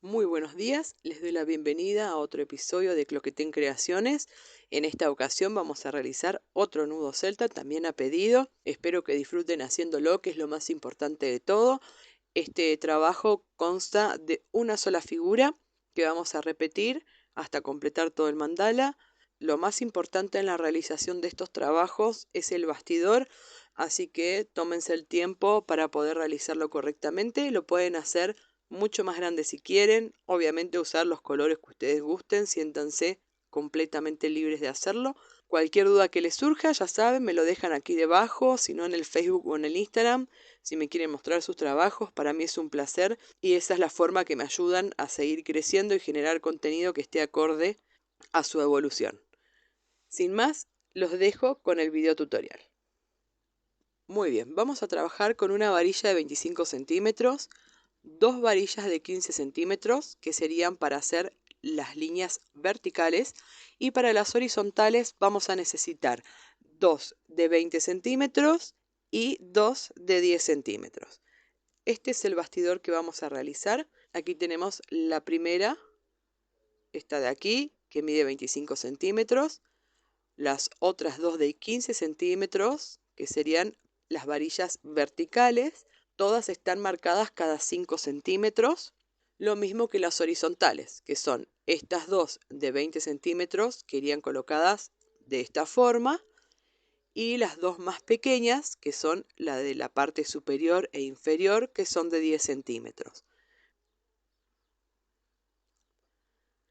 Muy buenos días, les doy la bienvenida a otro episodio de Cloquetén Creaciones. En esta ocasión vamos a realizar otro nudo celta, también a pedido. Espero que disfruten haciéndolo, que es lo más importante de todo. Este trabajo consta de una sola figura que vamos a repetir hasta completar todo el mandala. Lo más importante en la realización de estos trabajos es el bastidor, así que tómense el tiempo para poder realizarlo correctamente. Lo pueden hacer mucho más grande si quieren, obviamente usar los colores que ustedes gusten, siéntanse completamente libres de hacerlo. Cualquier duda que les surja, ya saben, me lo dejan aquí debajo, si no en el Facebook o en el Instagram, si me quieren mostrar sus trabajos, para mí es un placer y esa es la forma que me ayudan a seguir creciendo y generar contenido que esté acorde a su evolución. Sin más, los dejo con el video tutorial. Muy bien, vamos a trabajar con una varilla de 25 centímetros, dos varillas de 15 centímetros que serían para hacer las líneas verticales, y para las horizontales vamos a necesitar dos de 20 centímetros y dos de 10 centímetros. Este es el bastidor que vamos a realizar. Aquí tenemos la primera, esta de aquí, que mide 25 centímetros, las otras dos de 15 centímetros, que serían las varillas verticales. Todas están marcadas cada 5 centímetros, lo mismo que las horizontales, que son estas dos de 20 centímetros, que irían colocadas de esta forma, y las dos más pequeñas, que son la de la parte superior e inferior, que son de 10 centímetros.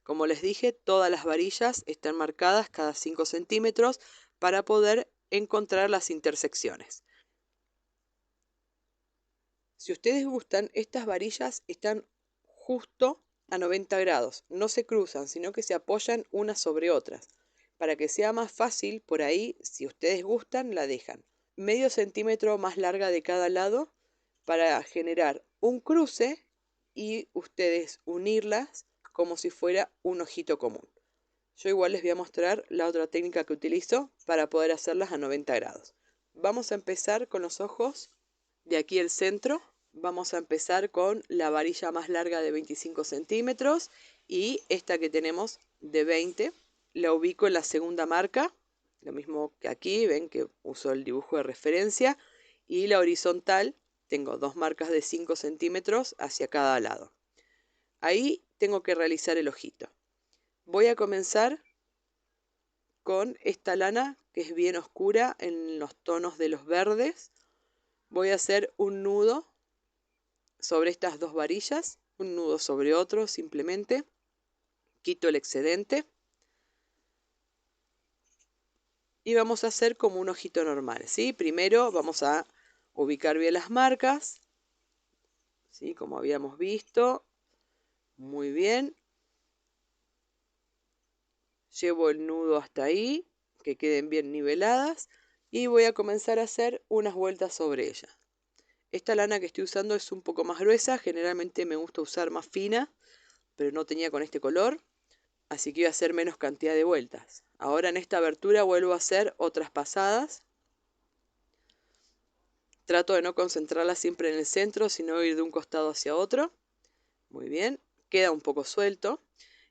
Como les dije, todas las varillas están marcadas cada 5 centímetros para poder encontrar las intersecciones. Si ustedes gustan, estas varillas están justo a 90 grados, no se cruzan, sino que se apoyan unas sobre otras. Para que sea más fácil, por ahí, si ustedes gustan, la dejan medio centímetro más larga de cada lado para generar un cruce y ustedes unirlas como si fuera un ojito común. Yo igual les voy a mostrar la otra técnica que utilizo para poder hacerlas a 90 grados. Vamos a empezar con los ojos de aquí al centro. Vamos a empezar con la varilla más larga de 25 centímetros y esta que tenemos de 20. La ubico en la segunda marca, lo mismo que aquí, ven que uso el dibujo de referencia. Y la horizontal, tengo dos marcas de 5 centímetros hacia cada lado. Ahí tengo que realizar el ojito. Voy a comenzar con esta lana que es bien oscura en los tonos de los verdes. Voy a hacer un nudo sobre estas dos varillas, un nudo sobre otro simplemente. Quito el excedente y vamos a hacer como un ojito normal, ¿sí? Primero vamos a ubicar bien las marcas, ¿sí? Como habíamos visto. Muy bien. Llevo el nudo hasta ahí, que queden bien niveladas, y voy a comenzar a hacer unas vueltas sobre ella. Esta lana que estoy usando es un poco más gruesa, generalmente me gusta usar más fina, pero no tenía con este color, así que voy a hacer menos cantidad de vueltas. Ahora en esta abertura vuelvo a hacer otras pasadas. Trato de no concentrarla siempre en el centro, sino ir de un costado hacia otro. Muy bien, queda un poco suelto.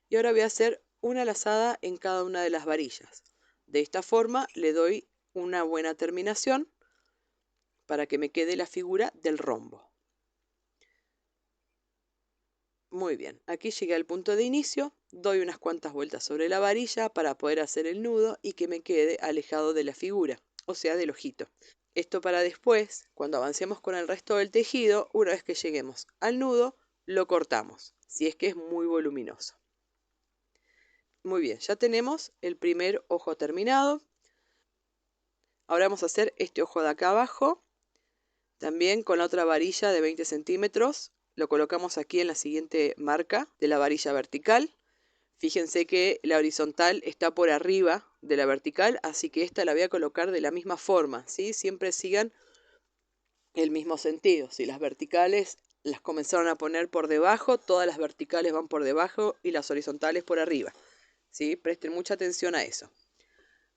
Y ahora voy a hacer una lazada en cada una de las varillas. De esta forma le doy una buena terminación para que me quede la figura del rombo. Muy bien, aquí llegué al punto de inicio, doy unas cuantas vueltas sobre la varilla para poder hacer el nudo y que me quede alejado de la figura, o sea, del ojito. Esto para después, cuando avancemos con el resto del tejido, una vez que lleguemos al nudo, lo cortamos, si es que es muy voluminoso. Muy bien, ya tenemos el primer ojo terminado. Ahora vamos a hacer este ojo de acá abajo, también con la otra varilla de 20 centímetros. Lo colocamos aquí en la siguiente marca de la varilla vertical. Fíjense que la horizontal está por arriba de la vertical, así que esta la voy a colocar de la misma forma, ¿sí? Siempre sigan el mismo sentido. Si las verticales las comenzaron a poner por debajo, todas las verticales van por debajo y las horizontales por arriba, ¿sí? Presten mucha atención a eso.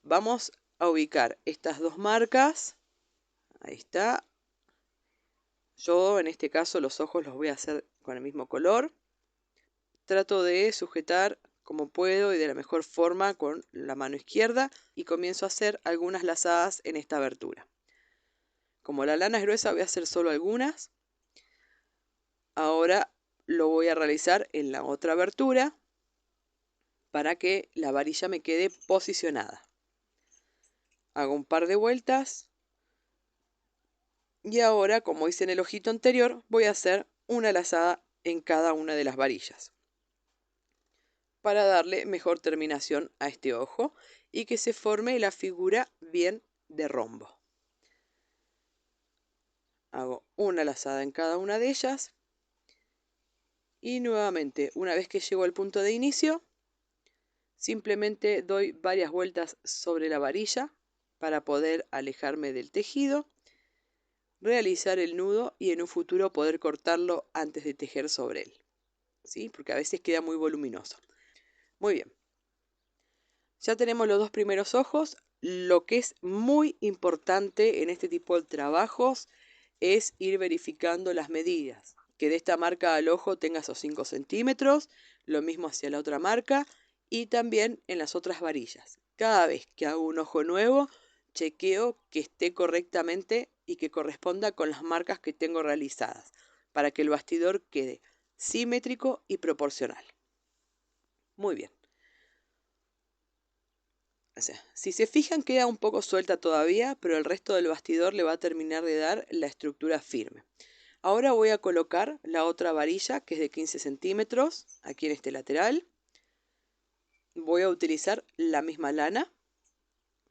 Vamos a ubicar estas dos marcas. Ahí está. Yo en este caso los ojos los voy a hacer con el mismo color. trato de sujetar como puedo y de la mejor forma con la mano izquierda y comienzo a hacer algunas lazadas en esta abertura. Como la lana es gruesa voy a hacer solo algunas. Ahora lo voy a realizar en la otra abertura para que la varilla me quede posicionada. Hago un par de vueltas y ahora, como hice en el ojito anterior, voy a hacer una lazada en cada una de las varillas para darle mejor terminación a este ojo y que se forme la figura bien de rombo. Hago una lazada en cada una de ellas y nuevamente, una vez que llego al punto de inicio, simplemente doy varias vueltas sobre la varilla para poder alejarme del tejido, realizar el nudo y en un futuro poder cortarlo antes de tejer sobre él, ¿sí? Porque a veces queda muy voluminoso. Muy bien. Ya tenemos los dos primeros ojos. Lo que es muy importante en este tipo de trabajos es ir verificando las medidas. Que de esta marca al ojo tenga esos 5 centímetros, lo mismo hacia la otra marca y también en las otras varillas. Cada vez que hago un ojo nuevo, chequeo que esté correctamente y que corresponda con las marcas que tengo realizadas, para que el bastidor quede simétrico y proporcional. Muy bien. O sea, si se fijan queda un poco suelta todavía, pero el resto del bastidor le va a terminar de dar la estructura firme. Ahora voy a colocar la otra varilla que es de 15 centímetros aquí en este lateral. Voy a utilizar la misma lana.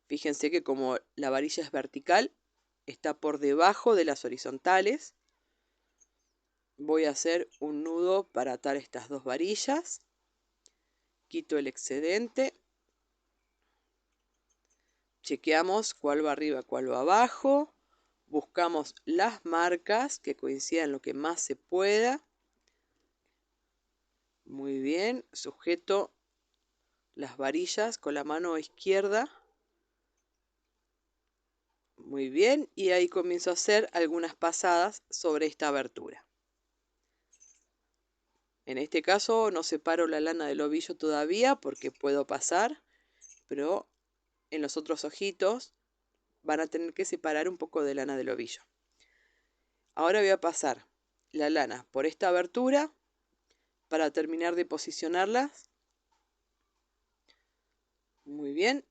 Fíjense que como la varilla es vertical, está por debajo de las horizontales. Voy a hacer un nudo para atar estas dos varillas. Quito el excedente. Chequeamos cuál va arriba, cuál va abajo. Buscamos las marcas que coincidan lo que más se pueda. Muy bien, sujeto las varillas con la mano izquierda. Muy bien, y ahí comienzo a hacer algunas pasadas sobre esta abertura. En este caso no separo la lana del ovillo todavía porque puedo pasar, pero en los otros ojitos van a tener que separar un poco de lana del ovillo. Ahora voy a pasar la lana por esta abertura para terminar de posicionarlas. Muy bien.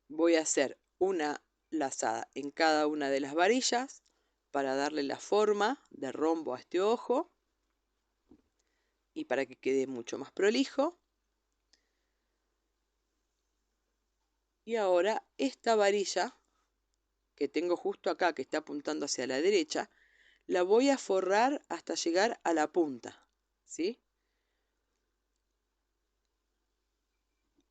Voy a hacer una lazada en cada una de las varillas para darle la forma de rombo a este ojo y para que quede mucho más prolijo. Y ahora esta varilla que tengo justo acá, que está apuntando hacia la derecha, la voy a forrar hasta llegar a la punta, ¿sí?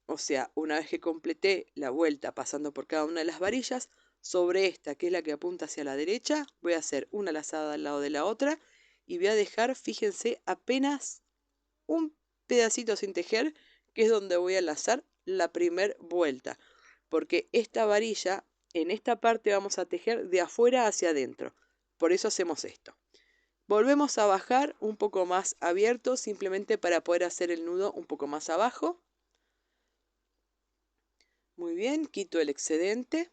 O sea, una vez que completé la vuelta pasando por cada una de las varillas, sobre esta, que es la que apunta hacia la derecha, voy a hacer una lazada al lado de la otra y voy a dejar, fíjense, apenas un pedacito sin tejer, que es donde voy a lazar la primer vuelta. Porque esta varilla, en esta parte vamos a tejer de afuera hacia adentro. Por eso hacemos esto. Volvemos a bajar un poco más abierto, simplemente para poder hacer el nudo un poco más abajo. Muy bien, quito el excedente.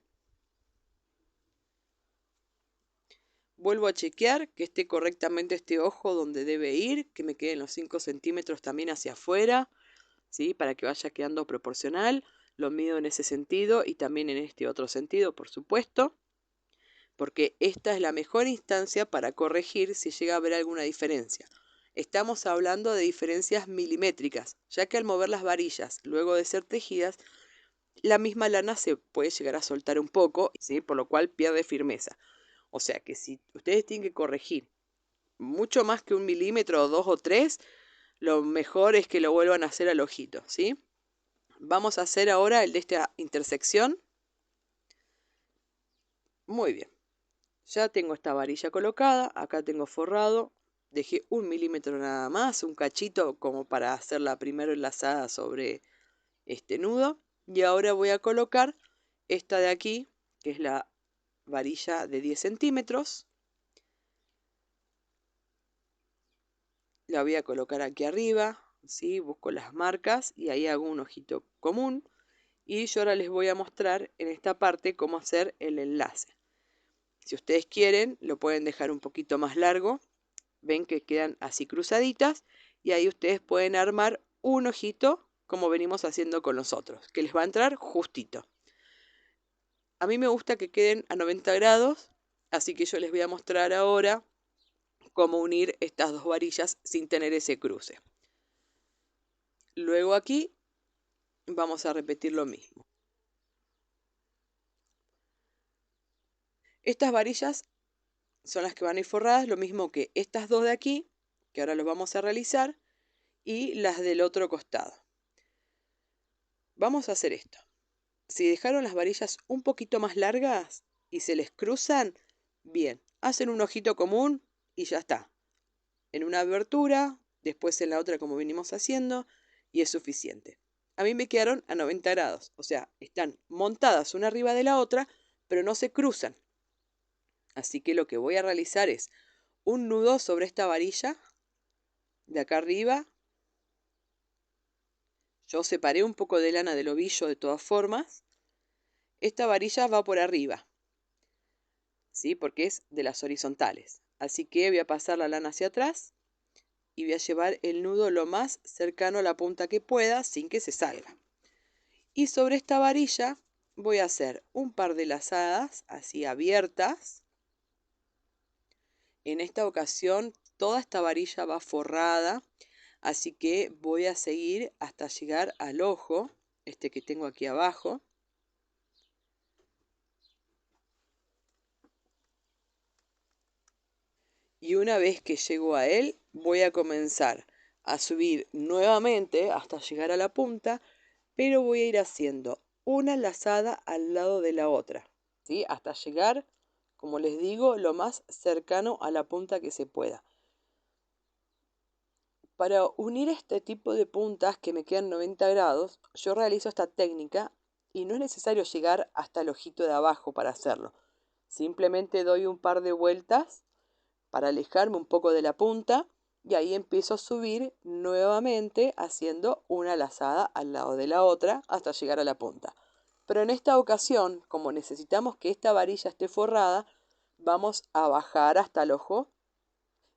Vuelvo a chequear que esté correctamente este ojo donde debe ir, que me queden los 5 centímetros también hacia afuera, ¿sí? Para que vaya quedando proporcional. Lo mido en ese sentido y también en este otro sentido, por supuesto. Porque esta es la mejor instancia para corregir si llega a haber alguna diferencia. Estamos hablando de diferencias milimétricas, ya que al mover las varillas, luego de ser tejidas, la misma lana se puede llegar a soltar un poco, ¿sí? Por lo cual pierde firmeza. O sea que si ustedes tienen que corregir mucho más que 1 milímetro, o 2 o 3, lo mejor es que lo vuelvan a hacer al ojito, ¿sí? Vamos a hacer ahora el de esta intersección. Muy bien. Ya tengo esta varilla colocada, acá tengo forrado. Dejé 1 milímetro nada más, un cachito como para hacer la primera enlazada sobre este nudo. Y ahora voy a colocar esta de aquí, que es la varilla de 10 centímetros. La voy a colocar aquí arriba, ¿sí? Busco las marcas y ahí hago un ojito común. Y yo ahora les voy a mostrar en esta parte cómo hacer el enlace. Si ustedes quieren, lo pueden dejar un poquito más largo. Ven que quedan así cruzaditas. Y ahí ustedes pueden armar un ojito como venimos haciendo con los otros, que les va a entrar justito. A mí me gusta que queden a 90 grados, así que yo les voy a mostrar ahora cómo unir estas dos varillas sin tener ese cruce. Luego aquí vamos a repetir lo mismo. Estas varillas son las que van a ir forradas, lo mismo que estas dos de aquí, que ahora los vamos a realizar, y las del otro costado. Vamos a hacer esto. Si dejaron las varillas un poquito más largas y se les cruzan, bien, hacen un ojito común y ya está. En una abertura, después en la otra como venimos haciendo, y es suficiente. A mí me quedaron a 90 grados, o sea, están montadas una arriba de la otra, pero no se cruzan. Así que lo que voy a realizar es un nudo sobre esta varilla de acá arriba. Yo separé un poco de lana del ovillo de todas formas. Esta varilla va por arriba, ¿sí? Porque es de las horizontales. Así que voy a pasar la lana hacia atrás y voy a llevar el nudo lo más cercano a la punta que pueda sin que se salga. Y sobre esta varilla voy a hacer un par de lazadas así abiertas. En esta ocasión toda esta varilla va forrada, así que voy a seguir hasta llegar al ojo, este que tengo aquí abajo. Y una vez que llego a él, voy a comenzar a subir nuevamente hasta llegar a la punta, pero voy a ir haciendo una lazada al lado de la otra, ¿sí? Hasta llegar, como les digo, lo más cercano a la punta que se pueda. Para unir este tipo de puntas que me quedan 90 grados, yo realizo esta técnica y no es necesario llegar hasta el ojito de abajo para hacerlo. Simplemente doy un par de vueltas para alejarme un poco de la punta y ahí empiezo a subir nuevamente haciendo una lazada al lado de la otra hasta llegar a la punta. Pero en esta ocasión, como necesitamos que esta varilla esté forrada, vamos a bajar hasta el ojo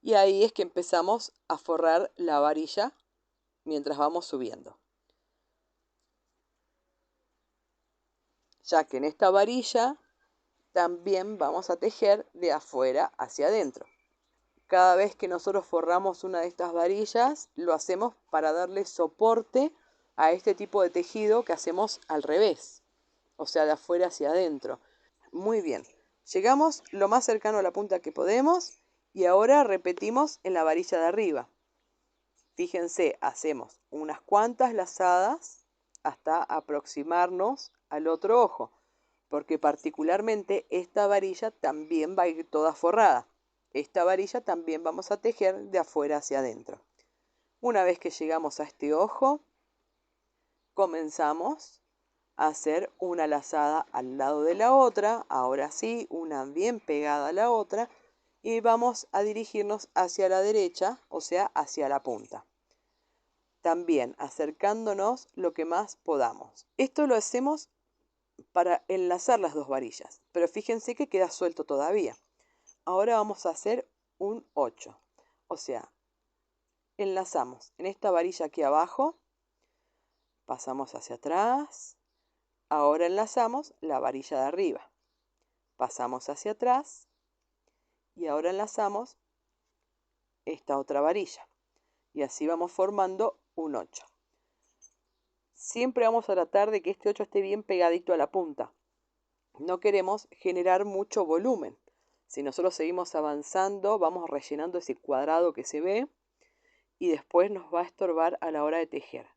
y ahí es que empezamos a forrar la varilla mientras vamos subiendo. Ya que en esta varilla también vamos a tejer de afuera hacia adentro. Cada vez que nosotros forramos una de estas varillas, lo hacemos para darle soporte a este tipo de tejido que hacemos al revés, o sea, de afuera hacia adentro. Muy bien, llegamos lo más cercano a la punta que podemos y ahora repetimos en la varilla de arriba. Fíjense, hacemos unas cuantas lazadas hasta aproximarnos al otro ojo, porque particularmente esta varilla también va a ir toda forrada. Esta varilla también vamos a tejer de afuera hacia adentro. Una vez que llegamos a este ojo, comenzamos a hacer una lazada al lado de la otra, ahora sí, una bien pegada a la otra, y vamos a dirigirnos hacia la derecha, o sea, hacia la punta. También acercándonos lo que más podamos. Esto lo hacemos para enlazar las dos varillas, pero fíjense que queda suelto todavía. Ahora vamos a hacer un 8, o sea, enlazamos en esta varilla aquí abajo, pasamos hacia atrás, ahora enlazamos la varilla de arriba, pasamos hacia atrás y ahora enlazamos esta otra varilla y así vamos formando un 8. Siempre vamos a tratar de que este 8 esté bien pegadito a la punta. No queremos generar mucho volumen. Si nosotros seguimos avanzando, vamos rellenando ese cuadrado que se ve y después nos va a estorbar a la hora de tejer,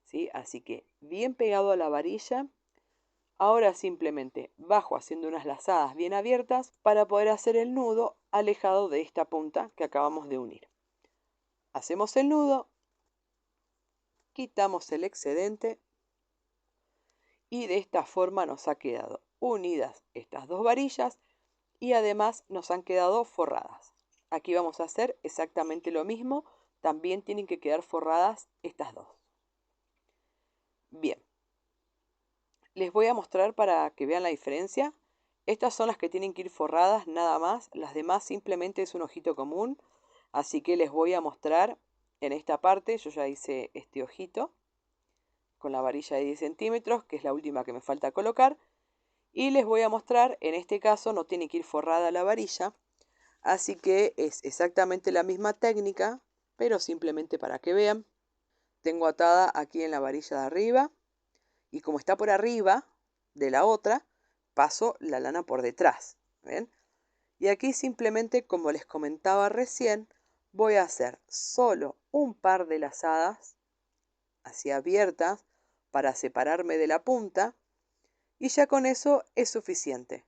¿sí? Así que bien pegado a la varilla. Ahora simplemente bajo haciendo unas lazadas bien abiertas para poder hacer el nudo alejado de esta punta que acabamos de unir. Hacemos el nudo, quitamos el excedente y de esta forma nos ha quedado unidas estas dos varillas y además nos han quedado forradas. Aquí vamos a hacer exactamente lo mismo también tienen que quedar forradas estas dos. Bien, les voy a mostrar para que vean la diferencia. Estas son las que tienen que ir forradas nada más, las demás simplemente es un ojito común. Así que les voy a mostrar en esta parte, yo ya hice este ojito con la varilla de 10 centímetros, que es la última que me falta colocar. Y les voy a mostrar, en este caso no tiene que ir forrada la varilla, así que es exactamente la misma técnica, pero simplemente para que vean. Tengo atada aquí en la varilla de arriba, y como está por arriba de la otra, paso la lana por detrás. ¿Ven? Y aquí simplemente, como les comentaba recién, voy a hacer solo un par de lazadas, así abiertas, para separarme de la punta, y ya con eso es suficiente.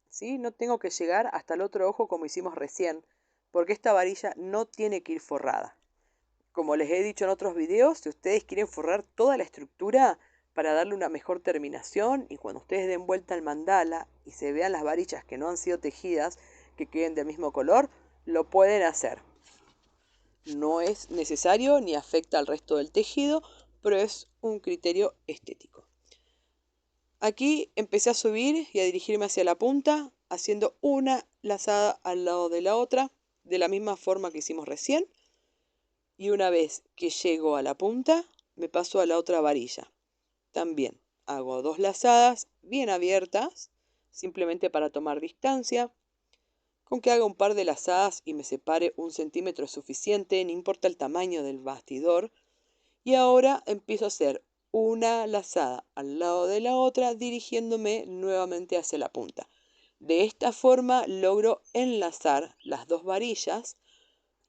¿Sí? No tengo que llegar hasta el otro ojo como hicimos recién, porque esta varilla no tiene que ir forrada. Como les he dicho en otros videos, si ustedes quieren forrar toda la estructura para darle una mejor terminación, y cuando ustedes den vuelta al mandala y se vean las varillas que no han sido tejidas, que queden del mismo color, lo pueden hacer. No es necesario ni afecta al resto del tejido, pero es un criterio estético. Aquí empecé a subir y a dirigirme hacia la punta, haciendo una lazada al lado de la otra, de la misma forma que hicimos recién. Y una vez que llego a la punta, me paso a la otra varilla. También hago dos lazadas bien abiertas, simplemente para tomar distancia. Con que haga un par de lazadas y me separe 1 centímetro es suficiente, no importa el tamaño del bastidor. Y ahora empiezo a hacer una lazada al lado de la otra, dirigiéndome nuevamente hacia la punta. De esta forma logro enlazar las dos varillas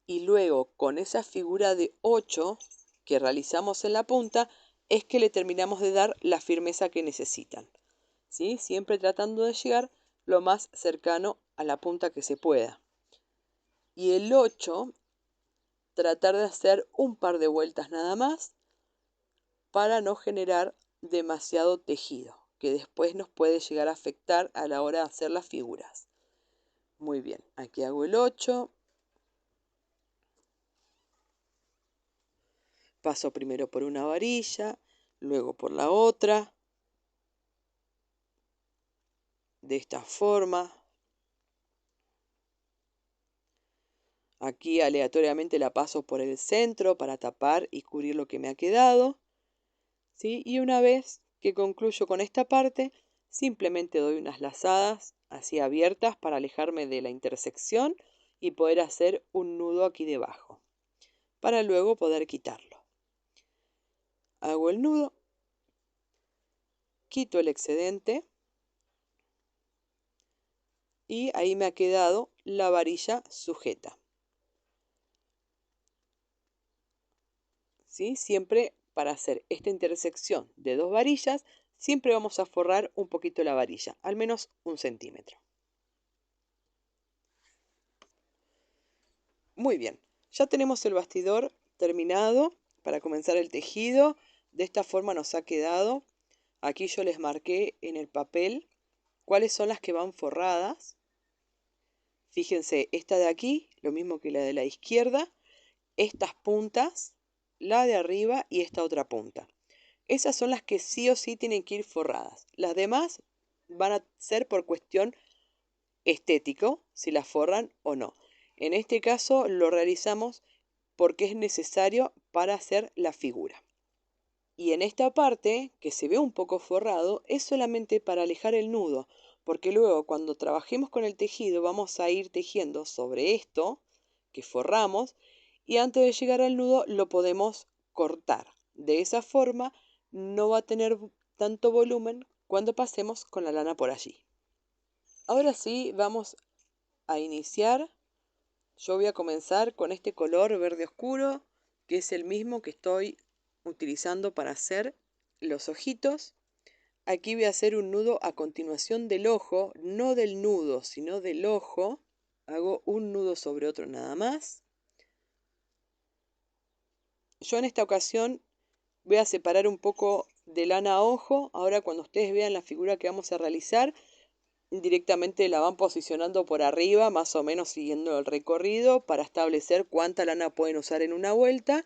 y luego con esa figura de 8 que realizamos en la punta es que le terminamos de dar la firmeza que necesitan. ¿Sí? Siempre tratando de llegar lo más cercano a la punta que se pueda. Y el 8, tratar de hacer un par de vueltas nada más para no generar demasiado tejido, que después nos puede llegar a afectar a la hora de hacer las figuras. Muy bien, aquí hago el 8. Paso primero por una varilla, luego por la otra. De esta forma. Aquí aleatoriamente la paso por el centro para tapar y cubrir lo que me ha quedado. ¿Sí? Y una vez que concluyo con esta parte, simplemente doy unas lazadas así abiertas para alejarme de la intersección y poder hacer un nudo aquí debajo, para luego poder quitarlo. Hago el nudo, quito el excedente y ahí me ha quedado la varilla sujeta. ¿Sí? Siempre para hacer esta intersección de dos varillas, siempre vamos a forrar un poquito la varilla, al menos 1 centímetro. Muy bien, ya tenemos el bastidor terminado para comenzar el tejido. De esta forma nos ha quedado. Aquí yo les marqué en el papel cuáles son las que van forradas. Fíjense, esta de aquí, lo mismo que la de la izquierda, estas puntas, la de arriba y esta otra punta. Esas son las que sí o sí tienen que ir forradas. Las demás van a ser por cuestión estético, si las forran o no. En este caso lo realizamos porque es necesario para hacer la figura. Y en esta parte, que se ve un poco forrado, es solamente para alejar el nudo, porque luego cuando trabajemos con el tejido vamos a ir tejiendo sobre esto que forramos y antes de llegar al nudo lo podemos cortar. De esa forma no va a tener tanto volumen cuando pasemos con la lana por allí. Ahora sí vamos a iniciar. Yo voy a comenzar con este color verde oscuro, que es el mismo que estoy utilizando para hacer los ojitos. Aquí voy a hacer un nudo a continuación del ojo, no del nudo, sino del ojo. Hago un nudo sobre otro nada más. Yo en esta ocasión voy a separar un poco de lana a ojo. Ahora cuando ustedes vean la figura que vamos a realizar, directamente la van posicionando por arriba, más o menos siguiendo el recorrido, para establecer cuánta lana pueden usar en una vuelta,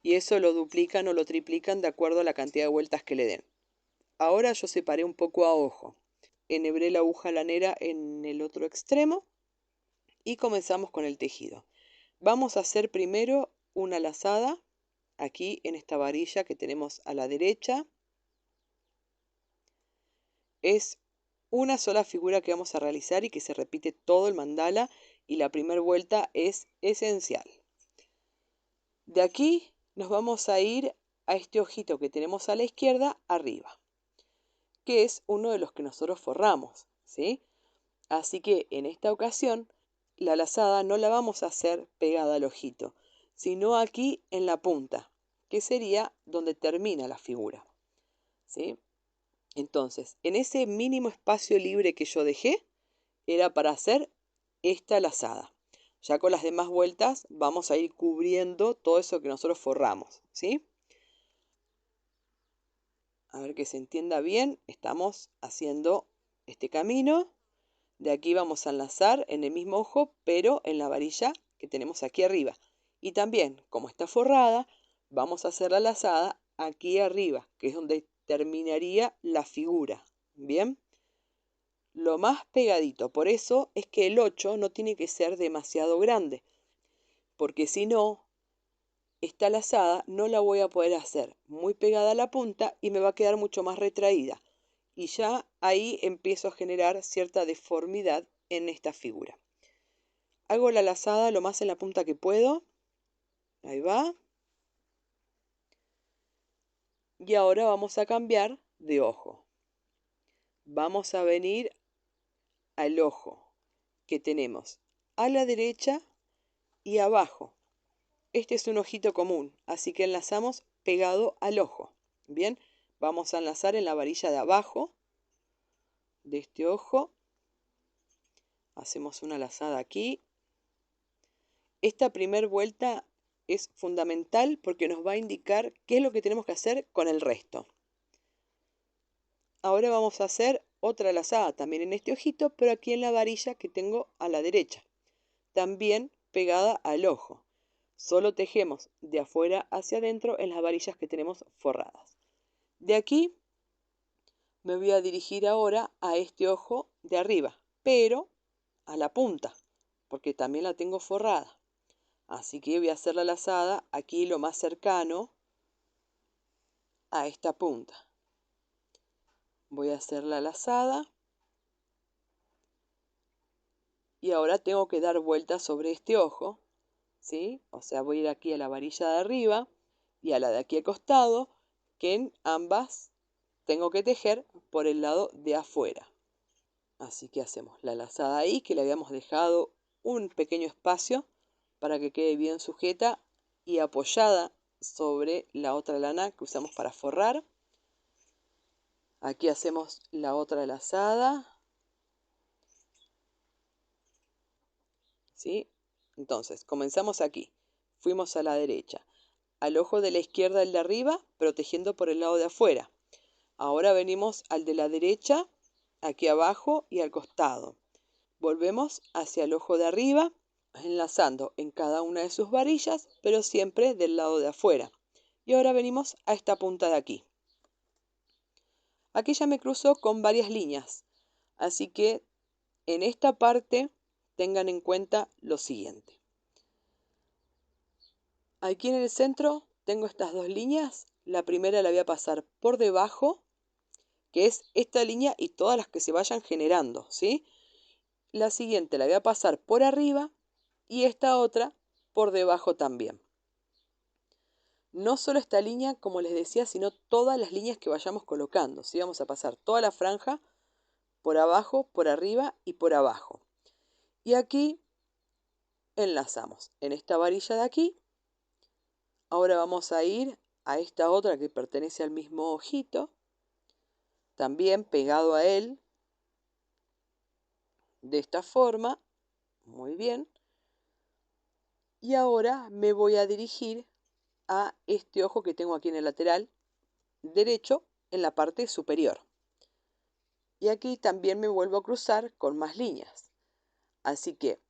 y eso lo duplican o lo triplican de acuerdo a la cantidad de vueltas que le den. Ahora yo separé un poco a ojo. Enhebré la aguja lanera en el otro extremo y comenzamos con el tejido. Vamos a hacer primero una lazada aquí en esta varilla que tenemos a la derecha. Es una sola figura que vamos a realizar y que se repite todo el mandala, y la primera vuelta es esencial. De aquí nos vamos a ir a este ojito que tenemos a la izquierda arriba, que es uno de los que nosotros forramos, ¿sí? Así que en esta ocasión la lazada no la vamos a hacer pegada al ojito, sino aquí en la punta, que sería donde termina la figura, ¿sí? Entonces, en ese mínimo espacio libre que yo dejé, era para hacer esta lazada. Ya con las demás vueltas vamos a ir cubriendo todo eso que nosotros forramos, ¿sí? A ver que se entienda bien, estamos haciendo este camino. De aquí vamos a enlazar en el mismo ojo, pero en la varilla que tenemos aquí arriba. Y también, como está forrada, vamos a hacer la lazada aquí arriba, que es donde terminaría la figura. ¿Bien? Lo más pegadito. Por eso es que el 8 no tiene que ser demasiado grande, porque si no, esta lazada no la voy a poder hacer muy pegada a la punta y me va a quedar mucho más retraída. Y ya ahí empiezo a generar cierta deformidad en esta figura. Hago la lazada lo más en la punta que puedo. Ahí va. Y ahora vamos a cambiar de ojo. Vamos a venir al ojo que tenemos a la derecha y abajo. Este es un ojito común, así que enlazamos pegado al ojo. Bien, vamos a enlazar en la varilla de abajo de este ojo. Hacemos una lazada aquí. Esta primera vuelta es fundamental porque nos va a indicar qué es lo que tenemos que hacer con el resto. Ahora vamos a hacer otra lazada también en este ojito, pero aquí en la varilla que tengo a la derecha, también pegada al ojo. Solo tejemos de afuera hacia adentro en las varillas que tenemos forradas. De aquí me voy a dirigir ahora a este ojo de arriba, pero a la punta, porque también la tengo forrada. Así que voy a hacer la lazada aquí lo más cercano a esta punta. Voy a hacer la lazada y ahora tengo que dar vueltas sobre este ojo, ¿sí? O sea, voy a ir aquí a la varilla de arriba y a la de aquí al costado, que en ambas tengo que tejer por el lado de afuera. Así que hacemos la lazada ahí, que le habíamos dejado un pequeño espacio para que quede bien sujeta y apoyada sobre la otra lana que usamos para forrar. Aquí hacemos la otra lazada, ¿sí? Entonces, comenzamos aquí. Fuimos a la derecha. Al ojo de la izquierda, el de arriba, protegiendo por el lado de afuera. Ahora venimos al de la derecha, aquí abajo y al costado. Volvemos hacia el ojo de arriba, enlazando en cada una de sus varillas, pero siempre del lado de afuera. Y ahora venimos a esta punta de aquí. Aquí ya me cruzo con varias líneas, así que en esta parte tengan en cuenta lo siguiente. Aquí en el centro tengo estas dos líneas. La primera la voy a pasar por debajo, que es esta línea y todas las que se vayan generando, ¿sí? La siguiente la voy a pasar por arriba y esta otra por debajo también. No solo esta línea, como les decía, sino todas las líneas que vayamos colocando, ¿sí? Vamos a pasar toda la franja por abajo, por arriba y por abajo. Y aquí enlazamos en esta varilla de aquí. Ahora vamos a ir a esta otra que pertenece al mismo ojito, también pegado a él, de esta forma. Muy bien. Y ahora me voy a dirigir a este ojo que tengo aquí en el lateral derecho, en la parte superior. Y aquí también me vuelvo a cruzar con más líneas. Así que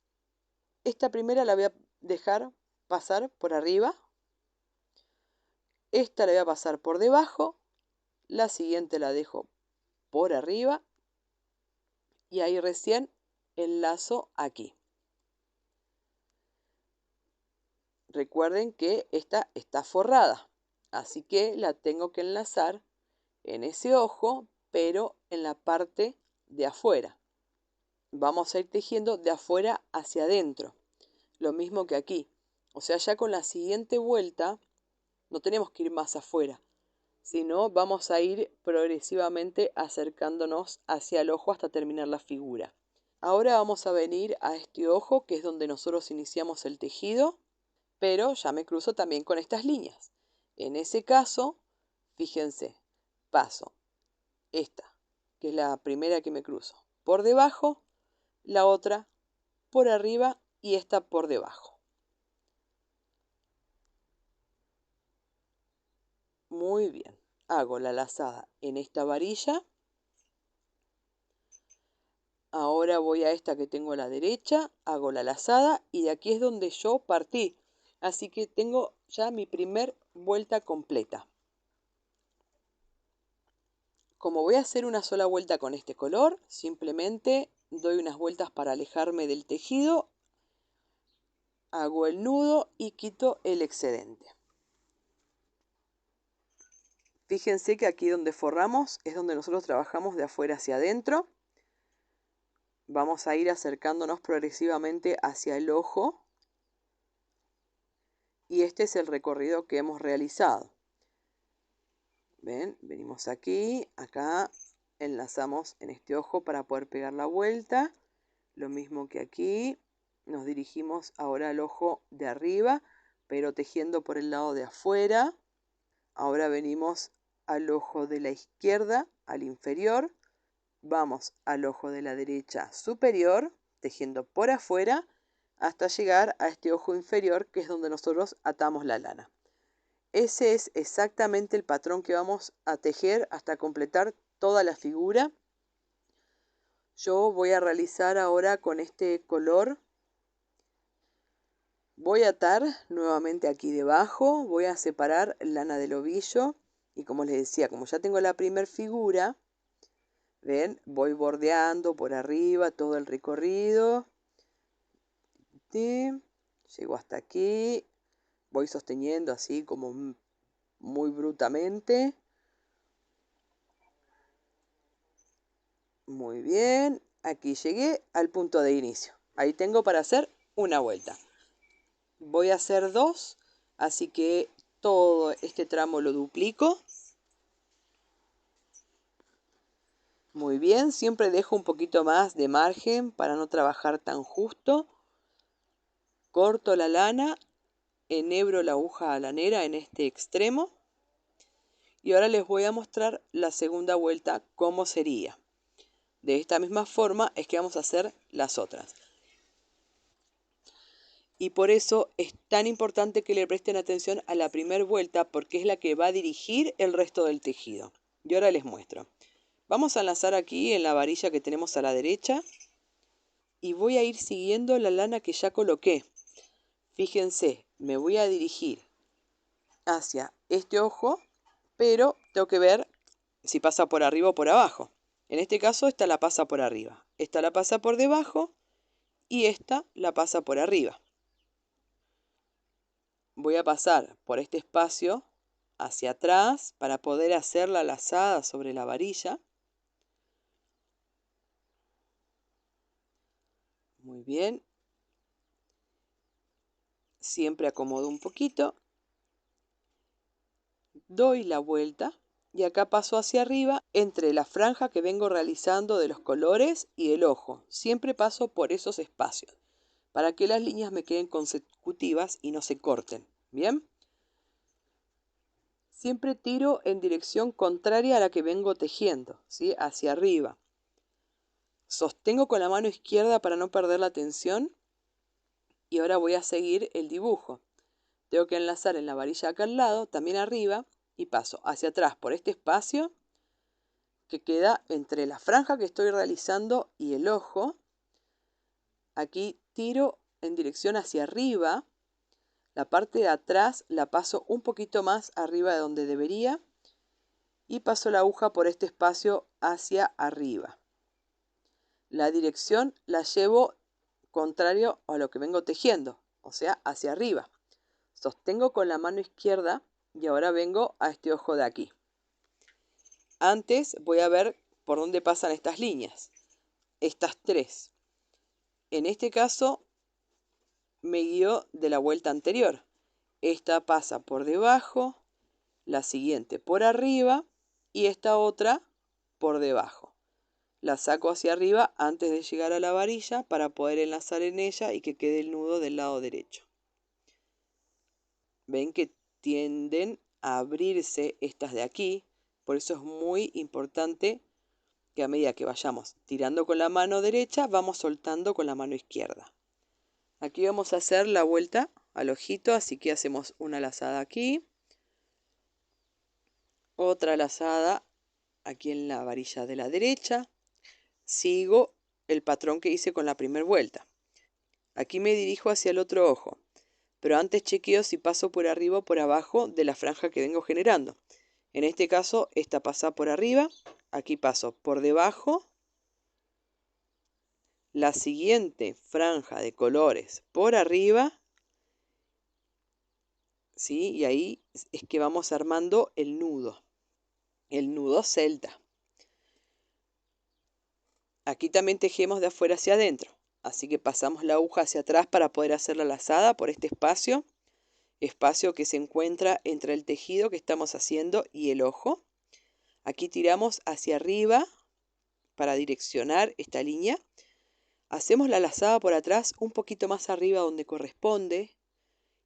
esta primera la voy a dejar pasar por arriba. Esta la voy a pasar por debajo. La siguiente la dejo por arriba. Y ahí recién enlazo aquí. Recuerden que esta está forrada, así que la tengo que enlazar en ese ojo, pero en la parte de afuera. Vamos a ir tejiendo de afuera hacia adentro, lo mismo que aquí. O sea, ya con la siguiente vuelta no tenemos que ir más afuera, sino vamos a ir progresivamente acercándonos hacia el ojo hasta terminar la figura. Ahora vamos a venir a este ojo, que es donde nosotros iniciamos el tejido, pero ya me cruzo también con estas líneas. En ese caso, fíjense, paso esta, que es la primera que me cruzo, por debajo, la otra por arriba y esta por debajo. Muy bien, hago la lazada en esta varilla. Ahora voy a esta que tengo a la derecha, hago la lazada y de aquí es donde yo partí. Así que tengo ya mi primer vuelta completa. Como voy a hacer una sola vuelta con este color, simplemente doy unas vueltas para alejarme del tejido, hago el nudo y quito el excedente. Fíjense que aquí donde forramos es donde nosotros trabajamos de afuera hacia adentro. Vamos a ir acercándonos progresivamente hacia el ojo. Y este es el recorrido que hemos realizado. ¿Ven? Venimos aquí, acá, enlazamos en este ojo para poder pegar la vuelta. Lo mismo que aquí. Nos dirigimos ahora al ojo de arriba, pero tejiendo por el lado de afuera. Ahora venimos al ojo de la izquierda, al inferior. Vamos al ojo de la derecha superior, tejiendo por afuera, hasta llegar a este ojo inferior, que es donde nosotros atamos la lana. Ese es exactamente el patrón que vamos a tejer hasta completar toda la figura. Yo voy a realizar ahora con este color. Voy a atar nuevamente aquí debajo, voy a separar lana del ovillo y como les decía, como ya tengo la primer figura, ven, voy bordeando por arriba todo el recorrido. Llego hasta aquí, voy sosteniendo así como muy brutamente. Muy bien, aquí llegué al punto de inicio. Ahí tengo para hacer una vuelta. Voy a hacer dos, así que todo este tramo lo duplico. Muy bien, siempre dejo un poquito más de margen para no trabajar tan justo. Corto la lana, enhebro la aguja lanera en este extremo. Y ahora les voy a mostrar la segunda vuelta cómo sería. De esta misma forma es que vamos a hacer las otras. Y por eso es tan importante que le presten atención a la primera vuelta porque es la que va a dirigir el resto del tejido. Y ahora les muestro. Vamos a enlazar aquí en la varilla que tenemos a la derecha y voy a ir siguiendo la lana que ya coloqué. Fíjense, me voy a dirigir hacia este ojo, pero tengo que ver si pasa por arriba o por abajo. En este caso esta la pasa por arriba, esta la pasa por debajo y esta la pasa por arriba. Voy a pasar por este espacio hacia atrás para poder hacer la lazada sobre la varilla. Muy bien. Siempre acomodo un poquito. Doy la vuelta y acá paso hacia arriba entre la franja que vengo realizando de los colores y el ojo. Siempre paso por esos espacios para que las líneas me queden consecutivas y no se corten. ¿Bien? Siempre tiro en dirección contraria a la que vengo tejiendo, ¿sí? Hacia arriba. Sostengo con la mano izquierda para no perder la tensión y ahora voy a seguir el dibujo. Tengo que enlazar en la varilla acá al lado, también arriba, y paso hacia atrás por este espacio, que queda entre la franja que estoy realizando y el ojo. Aquí tiro en dirección hacia arriba. La parte de atrás la paso un poquito más arriba de donde debería y paso la aguja por este espacio hacia arriba. La dirección la llevo contrario a lo que vengo tejiendo, o sea, hacia arriba. Sostengo con la mano izquierda y ahora vengo a este ojo de aquí. Antes voy a ver por dónde pasan estas líneas, estas tres. En este caso me guío de la vuelta anterior. Esta pasa por debajo, la siguiente por arriba y esta otra por debajo. La saco hacia arriba antes de llegar a la varilla para poder enlazar en ella y que quede el nudo del lado derecho. Ven que tienden a abrirse estas de aquí, por eso es muy importante que a medida que vayamos tirando con la mano derecha, vamos soltando con la mano izquierda. Aquí vamos a hacer la vuelta al ojito, así que hacemos una lazada aquí, otra lazada aquí en la varilla de la derecha, sigo el patrón que hice con la primera vuelta. Aquí me dirijo hacia el otro ojo, pero antes chequeo si paso por arriba o por abajo de la franja que vengo generando. En este caso, esta pasa por arriba, aquí paso por debajo. La siguiente franja de colores por arriba, ¿sí? Y ahí es que vamos armando el nudo celta. Aquí también tejemos de afuera hacia adentro, así que pasamos la aguja hacia atrás para poder hacer la lazada por este espacio que se encuentra entre el tejido que estamos haciendo y el ojo. Aquí tiramos hacia arriba para direccionar esta línea. Hacemos la lazada por atrás un poquito más arriba donde corresponde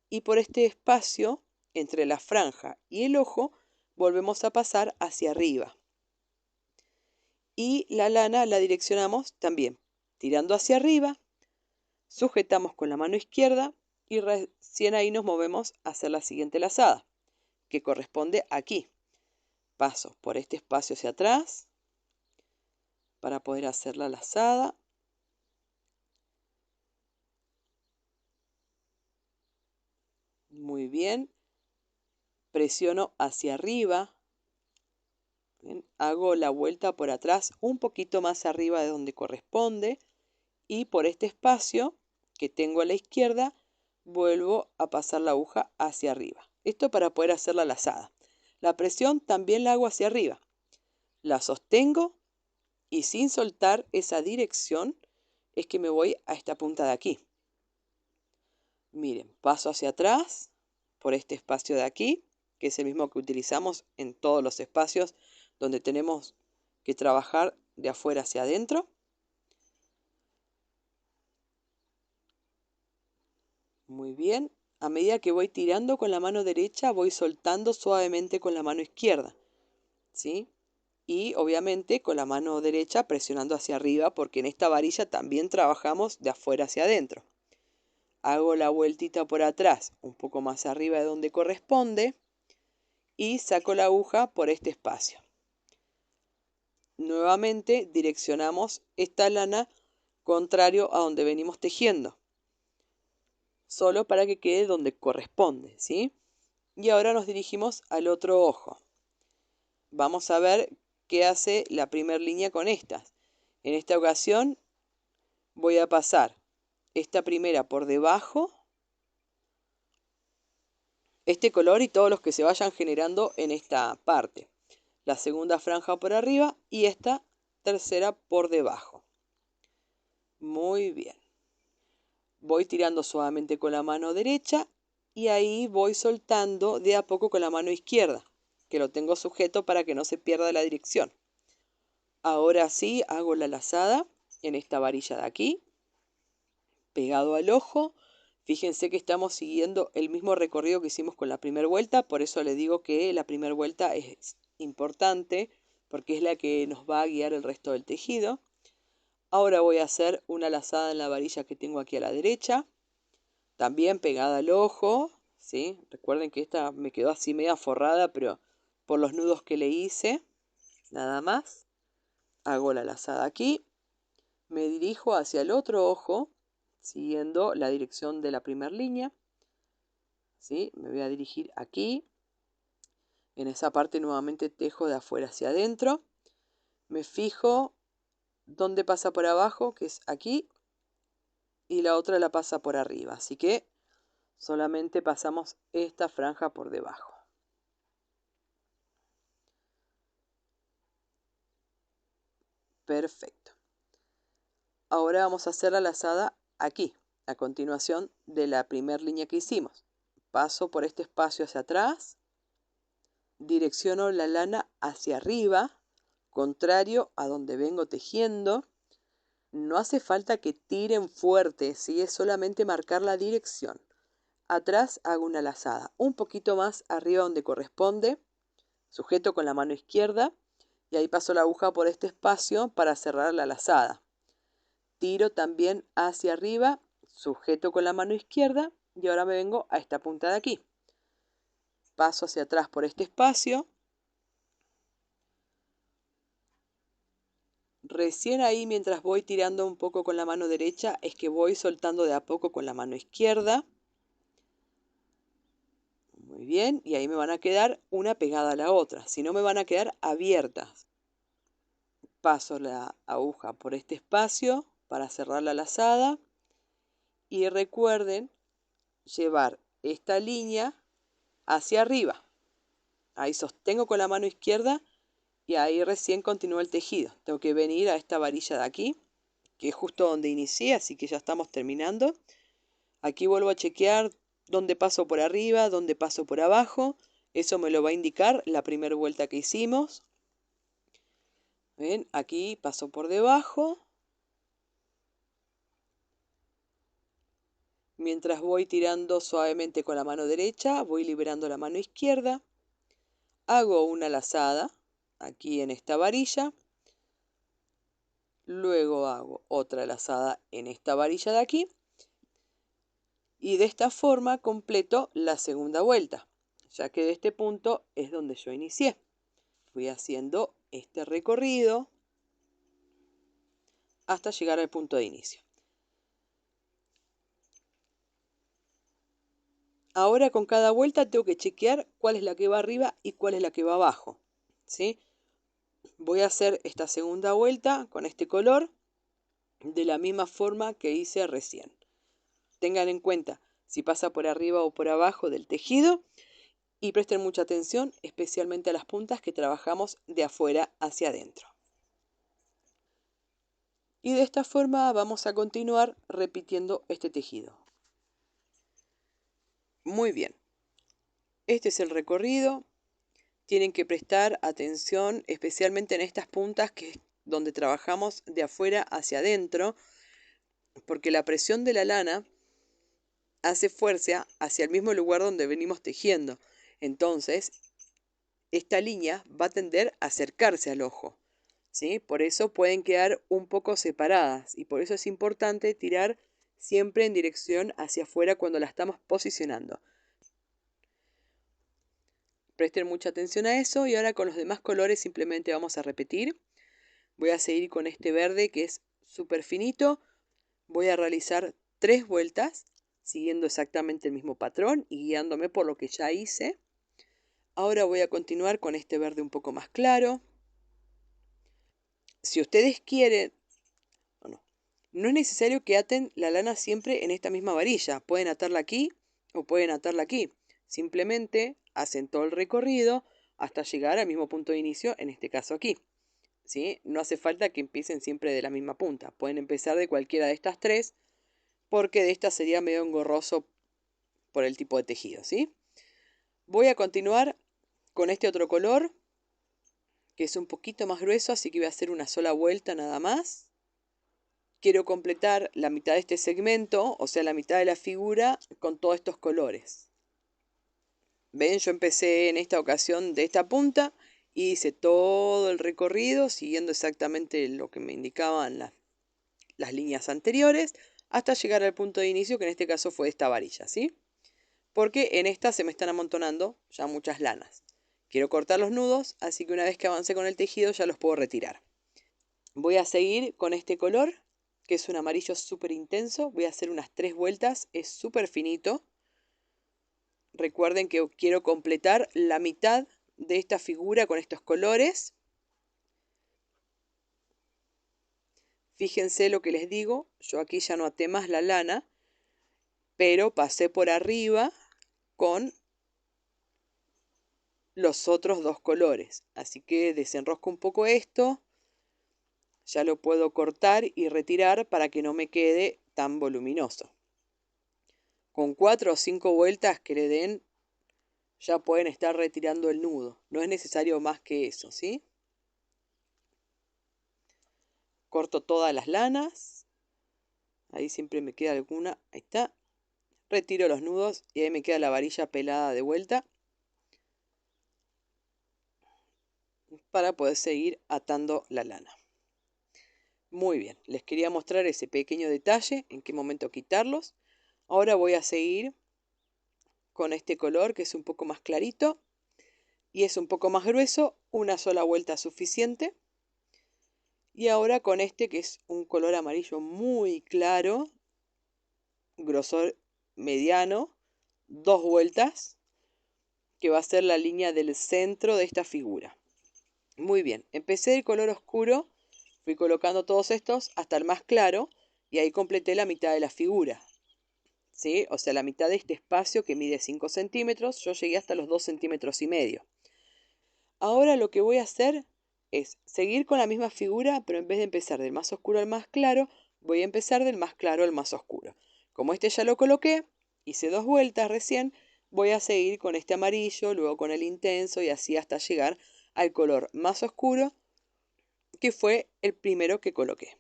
y por este espacio entre la franja y el ojo volvemos a pasar hacia arriba. Y la lana la direccionamos también tirando hacia arriba, sujetamos con la mano izquierda y recién ahí nos movemos a hacer la siguiente lazada, que corresponde aquí. Paso por este espacio hacia atrás para poder hacer la lazada. Muy bien. Presiono hacia arriba. Bien. Hago la vuelta por atrás un poquito más arriba de donde corresponde. Y por este espacio que tengo a la izquierda, vuelvo a pasar la aguja hacia arriba. Esto para poder hacer la lazada. La presión también la hago hacia arriba. La sostengo y sin soltar esa dirección es que me voy a esta punta de aquí. Miren, paso hacia atrás por este espacio de aquí, que es el mismo que utilizamos en todos los espacios donde tenemos que trabajar de afuera hacia adentro. Muy bien. A medida que voy tirando con la mano derecha, voy soltando suavemente con la mano izquierda, ¿sí? Y obviamente con la mano derecha presionando hacia arriba, porque en esta varilla también trabajamos de afuera hacia adentro. Hago la vueltita por atrás, un poco más arriba de donde corresponde, y saco la aguja por este espacio. Nuevamente direccionamos esta lana contrario a donde venimos tejiendo, solo para que quede donde corresponde, ¿sí? Y ahora nos dirigimos al otro ojo. Vamos a ver qué hace la primera línea con estas. En esta ocasión voy a pasar esta primera por debajo, este color y todos los que se vayan generando en esta parte. La segunda franja por arriba y esta tercera por debajo. Muy bien. Voy tirando suavemente con la mano derecha y ahí voy soltando de a poco con la mano izquierda, que lo tengo sujeto para que no se pierda la dirección. Ahora sí hago la lazada en esta varilla de aquí, pegado al ojo. Fíjense que estamos siguiendo el mismo recorrido que hicimos con la primera vuelta, por eso les digo que la primera vuelta es importante, porque es la que nos va a guiar el resto del tejido. Ahora voy a hacer una lazada en la varilla que tengo aquí a la derecha, también pegada al ojo, ¿sí? Recuerden que esta me quedó así media forrada, pero por los nudos que le hice, nada más. Hago la lazada aquí, me dirijo hacia el otro ojo, siguiendo la dirección de la primera línea, ¿sí? Me voy a dirigir aquí, en esa parte nuevamente tejo de afuera hacia adentro, me fijo dónde pasa por abajo, que es aquí, y la otra la pasa por arriba, así que solamente pasamos esta franja por debajo. Perfecto. Ahora vamos a hacer la lazada aquí, a continuación de la primera línea que hicimos. Paso por este espacio hacia atrás, direcciono la lana hacia arriba, contrario a donde vengo tejiendo. No hace falta que tiren fuerte, ¿sí? Es solamente marcar la dirección. Atrás hago una lazada, un poquito más arriba donde corresponde, sujeto con la mano izquierda y ahí paso la aguja por este espacio para cerrar la lazada. Tiro también hacia arriba, sujeto con la mano izquierda y ahora me vengo a esta punta de aquí. Paso hacia atrás por este espacio. Recién ahí, mientras voy tirando un poco con la mano derecha, es que voy soltando de a poco con la mano izquierda. Muy bien, y ahí me van a quedar una pegada a la otra, si no me van a quedar abiertas. Paso la aguja por este espacio para cerrar la lazada y recuerden llevar esta línea hacia arriba. Ahí sostengo con la mano izquierda y ahí recién continúa el tejido. Tengo que venir a esta varilla de aquí, que es justo donde inicié, así que ya estamos terminando. Aquí vuelvo a chequear dónde paso por arriba, dónde paso por abajo. Eso me lo va a indicar la primera vuelta que hicimos. ¿Ven? Aquí paso por debajo. Mientras voy tirando suavemente con la mano derecha, voy liberando la mano izquierda. Hago una lazada aquí en esta varilla. Luego hago otra lazada en esta varilla de aquí. Y de esta forma completo la segunda vuelta, ya que de este punto es donde yo inicié. Voy haciendo este recorrido hasta llegar al punto de inicio. Ahora con cada vuelta tengo que chequear cuál es la que va arriba y cuál es la que va abajo, ¿sí? Voy a hacer esta segunda vuelta con este color de la misma forma que hice recién. Tengan en cuenta si pasa por arriba o por abajo del tejido y presten mucha atención, especialmente a las puntas que trabajamos de afuera hacia adentro. Y de esta forma vamos a continuar repitiendo este tejido. Muy bien. Este es el recorrido. Tienen que prestar atención, especialmente en estas puntas que es donde trabajamos de afuera hacia adentro, porque la presión de la lana hace fuerza hacia el mismo lugar donde venimos tejiendo. Entonces, esta línea va a tender a acercarse al ojo, ¿sí? Por eso pueden quedar un poco separadas y por eso es importante tirar siempre en dirección hacia afuera cuando la estamos posicionando. Presten mucha atención a eso y ahora con los demás colores simplemente vamos a repetir. Voy a seguir con este verde que es súper finito. Voy a realizar 3 vueltas siguiendo exactamente el mismo patrón y guiándome por lo que ya hice. Ahora voy a continuar con este verde un poco más claro. Si ustedes quieren, no es necesario que aten la lana siempre en esta misma varilla. Pueden atarla aquí o pueden atarla aquí. Simplemente hacen todo el recorrido hasta llegar al mismo punto de inicio, en este caso aquí, ¿sí? No hace falta que empiecen siempre de la misma punta. Pueden empezar de cualquiera de estas 3, porque de esta sería medio engorroso por el tipo de tejido, ¿sí? Voy a continuar con este otro color, que es un poquito más grueso, así que voy a hacer una sola vuelta nada más. Quiero completar la mitad de este segmento, o sea, la mitad de la figura, con todos estos colores. Ven, yo empecé en esta ocasión de esta punta y hice todo el recorrido siguiendo exactamente lo que me indicaban las líneas anteriores hasta llegar al punto de inicio, que en este caso fue esta varilla, ¿sí? Porque en esta se me están amontonando ya muchas lanas. Quiero cortar los nudos, así que una vez que avance con el tejido ya los puedo retirar. Voy a seguir con este color, que es un amarillo súper intenso. Voy a hacer unas 3 vueltas, es súper finito. Recuerden que quiero completar la mitad de esta figura con estos colores. Fíjense lo que les digo, yo aquí ya no até más la lana, pero pasé por arriba con los otros 2 colores. Así que desenrosco un poco esto, ya lo puedo cortar y retirar para que no me quede tan voluminoso. Con 4 o 5 vueltas que le den, ya pueden estar retirando el nudo. No es necesario más que eso, ¿sí? Corto todas las lanas. Ahí siempre me queda alguna. Ahí está. Retiro los nudos y ahí me queda la varilla pelada de vuelta, para poder seguir atando la lana. Muy bien, les quería mostrar ese pequeño detalle, en qué momento quitarlos. Ahora voy a seguir con este color que es un poco más clarito y es un poco más grueso, una sola vuelta suficiente. Y ahora con este que es un color amarillo muy claro, grosor mediano, 2 vueltas, que va a ser la línea del centro de esta figura. Muy bien, empecé el color oscuro, fui colocando todos estos hasta el más claro y ahí completé la mitad de la figura, ¿sí? O sea, la mitad de este espacio que mide 5 centímetros, yo llegué hasta los 2,5 centímetros. Ahora lo que voy a hacer es seguir con la misma figura, pero en vez de empezar del más oscuro al más claro, voy a empezar del más claro al más oscuro. Como este ya lo coloqué, hice 2 vueltas recién, voy a seguir con este amarillo, luego con el intenso y así hasta llegar al color más oscuro, que fue el primero que coloqué.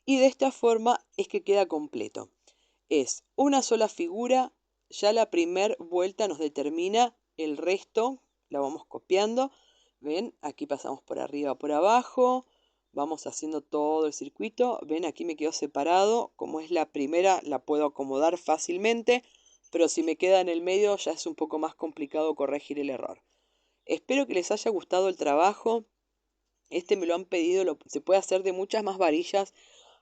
Y de esta forma es que queda completo. Es una sola figura, ya la primera vuelta nos determina el resto, la vamos copiando. ¿Ven? Aquí pasamos por arriba, por abajo, vamos haciendo todo el circuito. ¿Ven? Aquí me quedó separado, como es la primera la puedo acomodar fácilmente, pero si me queda en el medio ya es un poco más complicado corregir el error. Espero que les haya gustado el trabajo. Este me lo han pedido, se puede hacer de muchas más varillas,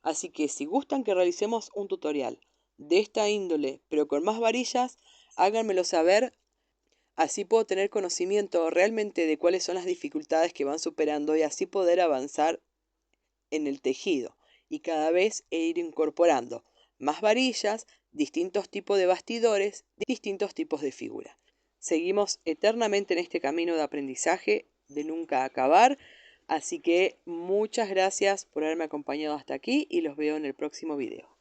así que si gustan que realicemos un tutorial de esta índole, pero con más varillas, háganmelo saber, así puedo tener conocimiento realmente de cuáles son las dificultades que van superando y así poder avanzar en el tejido y cada vez ir incorporando más varillas, distintos tipos de bastidores, distintos tipos de figuras. Seguimos eternamente en este camino de aprendizaje de nunca acabar, así que muchas gracias por haberme acompañado hasta aquí y los veo en el próximo video.